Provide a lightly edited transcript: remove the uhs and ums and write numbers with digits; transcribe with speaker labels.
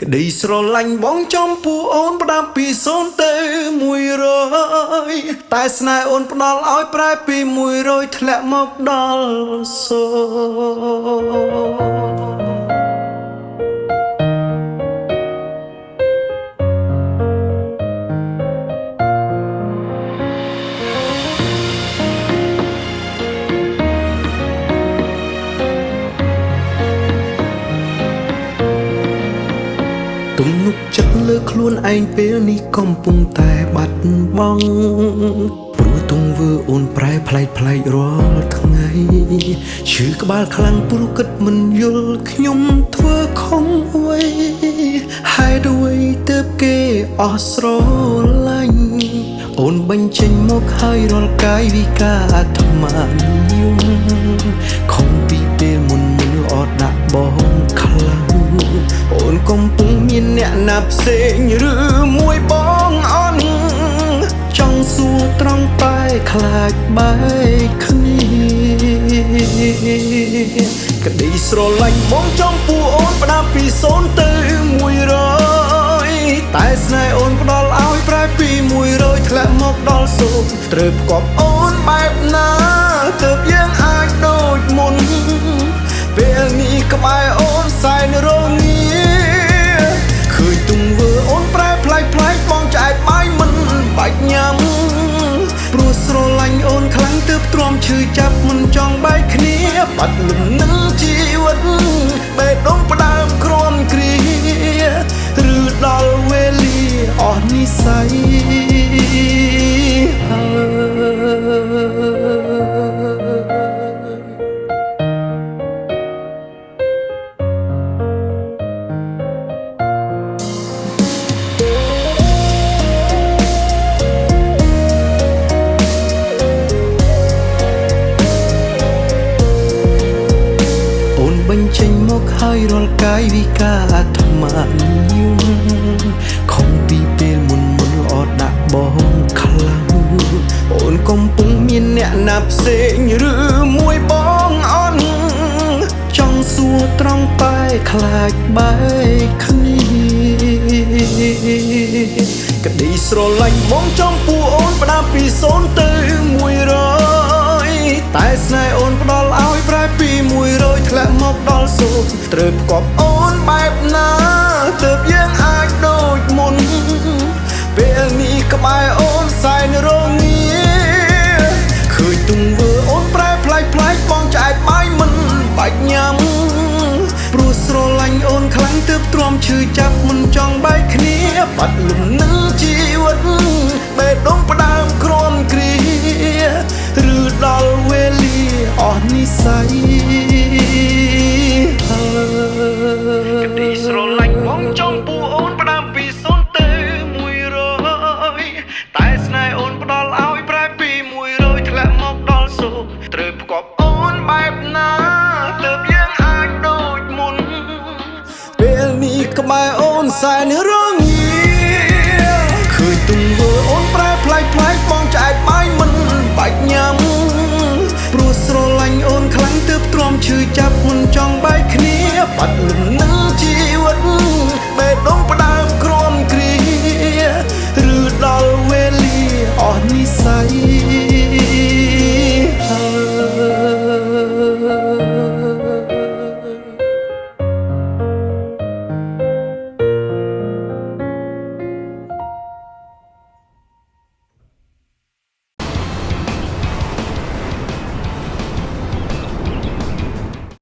Speaker 1: ក្តីស្រឡាញ់បងចំពោះអូនផ្ដាំពី0ទៅ100តែស្នេហ៍អូនផ្ដល់ឲ្យប្រែពី100ធ្លាក់មកដល់0ទំនុកចិត្តលើខ្លួនឯងពេលនេះកំពុងតែបាត់បង់ព្រោះទង្វើអូនប្រែប្លែករាល់ថ្ងៃឈឺក្បាលខ្លាំងព្រោះគិតមិនយល់ខ្ញុំធ្វើខុសអ្វីហេតុអ្វីទើបគេអស់ស្រឡាញ់អូនបញ្ចេញមកហើយរាល់កាយវិការអាត្មានិយមខំពីពេលមុនល្អដាក់បងខ្លាំងអូនកំពុងមានអ្នកណាផ្សេងឬមួយបងអន់ចង់សួរត្រង់តែខ្លាចបែកគ្នាក្តីស្រឡាញ់បងចំពោះអូនផ្ដាំពី0ទៅ100តែស្នេហ៍អូនផ្ដល់ឲ្យប្រែពី100ធ្លាក់មកដល់0ត្រូវផ្គប់អូនបែបណាទើបយើងអាចដូចមុនពេលនេះក្បែរអូនសែនរងាឃើញទង្វើអូនប្រែប្លែកបងឆ្អែតបាយមិនបាច់ញ៉ាំព្រោះស្រឡាញ់អូនខ្លាំងទើបទ្រាំឈឺចាប់មិនចង់បែកគ្នាបាត់លំនឹងជីវិតបេះដូងផ្ដើមក្រំគ្រាឬដល់វេលាអស់និស្ស័យបញ្ចេញមកហើយរាល់កាយវិការអាត្មានិយមខំពីពេលមុនល្អដាក់បងខ្លាំងអូនកំពុងមានអ្នកណាផ្សេងឬមួយបងអន់ចង់សួរត្រង់តែខ្លាចបែកគ្នាក្តីស្រឡាញ់បងចំពោះអូនផ្ដាំពី0ទៅ100តែស្នេហ៍អូនផ្ដល់ឲ្យប្រែពី100ធ្លាក់មកដល់0ត្រូវផ្គប់អូនបែបណាទើបយើងអាចដូចមុនពេលនេះក្បែរអូនសែនរងាឃើញទង្វើអូនប្រែប្លែកបងឆ្អែតបាយមិនបាច់ញ៉ាំព្រោះស្រឡាញ់អូនខ្លាំងទើបទ្រាំឈឺចាប់មិនចង់បែកគ្នាបាត់លំនឹងជីវិតបេះដូងផ្ដើមក្រំគ្រាឬដល់វេលាអស់និស្ស័យក្តីស្រឡាញ់បងចំពោះអូនផ្ដើមពី0ទៅ100តែស្នេហ៍អូនផ្ដល់ឲ្យប្រែពី100ធ្លាក់មកដល់0ត្រូវផ្គប់អូនបែបណាទើបយើងអាចដូចមុនពេលនេះក្បែរអូនសែនរងាឃើញទង្វើអូនប្រែប្លែកបងឆ្អែតបាយមិនបាច់ញ៉ាំព្រោះស្រឡាញ់អូនខ្លាំងទើបទ្រាំឈឺចាប់មិនចង់បែកគ្នាបាត់លំនឹងជីវិត